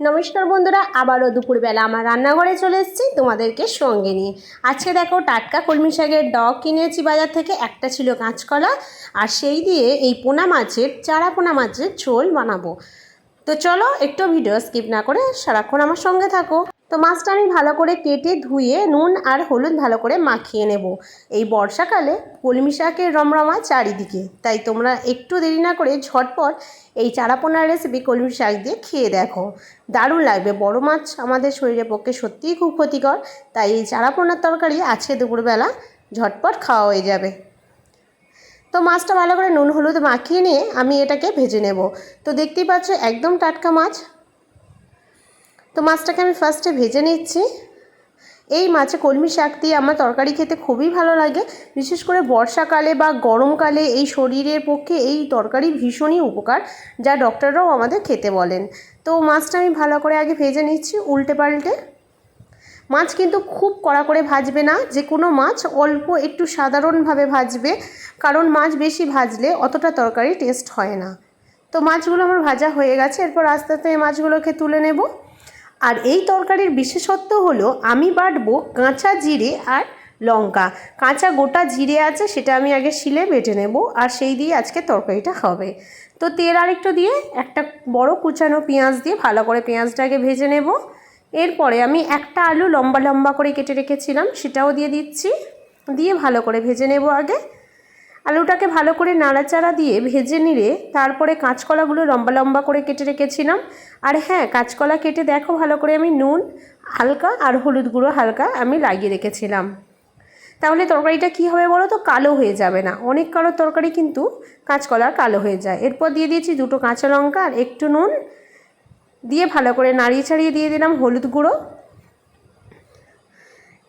নমস্কার বন্ধুরা, আবারও দুপুরবেলা আমার রান্নাঘরে চলে এসেছি তোমাদেরকে সঙ্গে নিয়ে। আজকে দেখো টাটকা কলমি শাকের ডগ কিনেছি বাজার থেকে, একটা ছিল কাঁচকলা, আর সেই দিয়ে এই চারা পোনা মাছের ঝোল বানাবো। তো চলো একটু ভিডিও স্কিপ না করে সারাক্ষণ আমার সঙ্গে থাকো। তো মাছটা আমি ভালো করে কেটে ধুয়ে নুন আর হলুদ ভালো করে মাখিয়ে নেব। এই বর্ষাকালে কলমি শাকের রমরমা চারিদিকে, তাই তোমরা একটু দেরি না করে ঝটপট এই চারাপোনার রেসিপি কলমি শাক দিয়ে খেয়ে দেখো, দারুণ লাগবে। বড় মাছ আমাদের শরীরের পক্ষে সত্যিই খুব ক্ষতিকর, তাই এই চারাপোনার তরকারি আজকে দুপুরবেলা ঝটপট খাওয়া হয়ে যাবে। তো মাছটা ভালো করে নুন হলুদ মাখিয়ে নিয়ে আমি এটাকে ভেজে নেব। তো দেখতেই পাচ্ছ একদম টাটকা মাছ। তো মাছটাকে আমি ফার্স্টে ভেজে নিচ্ছি। এই মাছে কলমি শাক দিয়ে আমার তরকারি খেতে খুবই ভালো লাগে, বিশেষ করে বর্ষাকালে বা গরমকালে এই শরীরের পক্ষে এই তরকারি ভীষণই উপকার, যা ডক্টররাও আমাদের খেতে বলেন। তো মাছটা আমি ভালো করে আগে ভেজে নিচ্ছি উল্টে পাল্টে। মাছ কিন্তু খুব কড়া করে ভাজবে না, যে কোনো মাছ অল্প একটু সাধারণভাবে ভাজবে, কারণ মাছ বেশি ভাজলে অতটা তরকারি টেস্ট হয় না। তো মাছগুলো আমার ভাজা হয়ে গেছে, এরপর আস্তে আস্তে এই মাছগুলোকে তুলে নেব। আর এই তরকারির বিশেষত্ব হলো আমি বাটবো কাঁচা জিরে আর লঙ্কা। কাঁচা গোটা জিরে আছে, সেটা আমি আগে শিলে বেটে নেব, আর সেই দিয়ে আজকে তরকারিটা হবে। তো তেল আর একটু দিয়ে একটা বড় কুচানো পেঁয়াজ দিয়ে ভালো করে পেঁয়াজটাকে ভেজে নেব। এরপরে আমি একটা আলু লম্বা লম্বা করে কেটে রেখেছিলাম, সেটাও দিয়ে দিচ্ছি, দিয়ে ভালো করে ভেজে নেব। আগে আলুটাকে ভালো করে নাড়াচাড়া দিয়ে ভেজে নিলে তারপরে কাঁচকলাগুলো লম্বা লম্বা করে কেটে রেখেছিলাম। আর হ্যাঁ, কাঁচকলা কেটে দেখো ভালো করে আমি নুন হালকা আর হলুদ গুঁড়ো হালকা আমি লাগিয়ে রেখেছিলাম। তাহলে তরকারিটা কী হবে বলো তো, কালো হয়ে যাবে না। অনেক কালো তরকারি কিন্তু কাঁচকলার কালো হয়ে যায়। এরপর দিয়ে দিয়েছি দুটো কাঁচা লঙ্কা আর একটু নুন দিয়ে ভালো করে নাড়িয়ে ছাড়িয়ে দিয়ে দিলাম হলুদ গুঁড়ো।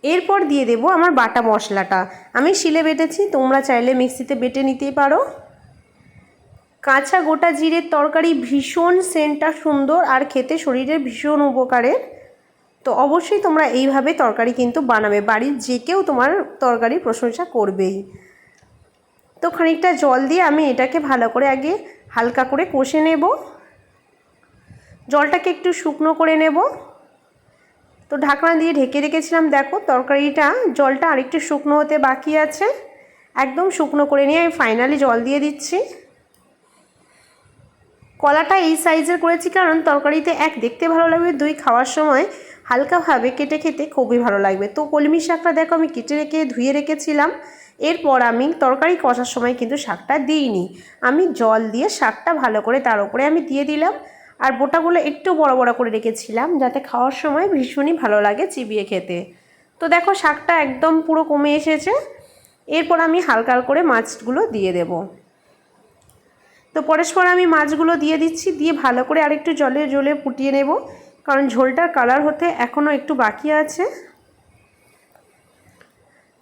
এরপর দিয়ে দেব আমার বাটা মশলাটা। আমি শিলে বেটেছি, তোমরা চাইলে মিক্সিতে বেটে নিতেই পারো। কাঁচা গোটা জিরের তরকারি ভীষণ সেন্টটা সুন্দর আর খেতে শরীরের ভীষণ উপকারের। তো অবশ্যই তোমরা এইভাবে তরকারি কিন্তু বানাবে, বাড়ির যে কেউ তোমার তরকারি প্রশংসা করবেই। তো খানিকটা জল দিয়ে আমি এটাকে ভালো করে আগে হালকা করে কষে নেব, জলটাকে একটু শুকনো করে নেব। তো ঢাকনা দিয়ে ঢেকে রেখেছিলাম, দেখো তরকারিটা জলটা আরেকটু শুকনো হতে বাকি আছে। একদম শুকনো করে নিয়ে আমি ফাইনালি জল দিয়ে দিচ্ছি। কলাটা এই সাইজের করেছি কারণ তরকারিতে এক দেখতে ভালো লাগবে, দুই খাওয়ার সময় হালকাভাবে কেটে খেতে খুবই ভালো লাগবে। তো কলমি শাকটা দেখো আমি কেটে রেখে ধুয়ে রেখেছিলাম। এরপর আমি তরকারি কষার সময় কিন্তু শাকটা দিইনি, আমি জল দিয়ে শাকটা ভালো করে তার উপরে আমি দিয়ে দিলাম। আর বোটাগুলো একটু বড় বড় করে রেখেছিলাম, যাতে খাওয়ার সময় ভীষণই ভালো লাগে চিবিয়ে খেতে। তো দেখো শাকটা একদম পুরো কমে এসেছে। এরপর আমি হালকা করে মাছগুলো দিয়ে দেব। তো পরস্পর আমি মাছগুলো দিয়ে দিচ্ছি, দিয়ে ভালো করে আরেকটু জলে ফুটিয়ে নেব, কারণ ঝোলটার কালার হতে এখনও একটু বাকি আছে।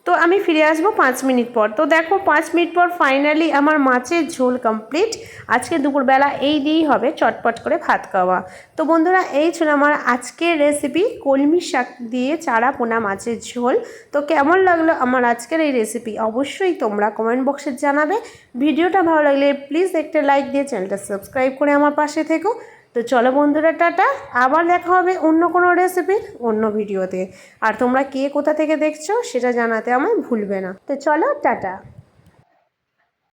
তো আমি ফিরে আসবো 5 মিনিট পর। তো দেখো 5 মিনিট পর ফাইনালি আমার মাছের ঝোল কমপ্লিট। আজকে দুপুরবেলা এই দিয়েই হবে চটপট করে ভাত খাওয়া। তো বন্ধুরা, এই ছিল আমার আজকের রেসিপি কলমি শাক দিয়ে চারা পোনা মাছের ঝোল। তো কেমন লাগলো আমার আজকের এই রেসিপি অবশ্যই তোমরা কমেন্ট বক্সে জানাবে। ভিডিওটা ভালো লাগলে প্লিজ একটা লাইক দিয়ে চ্যানেলটা সাবস্ক্রাইব করে আমার পাশে থেকো। তো চলো বন্ধুরা, টাটা, আবার দেখা হবে অন্য কোনো রেসিপির অন্য ভিডিওতে। আর তোমরা কে কোথা থেকে দেখছো সেটা জানাতে আমায় ভুলবে না। তো চলো, টাটা।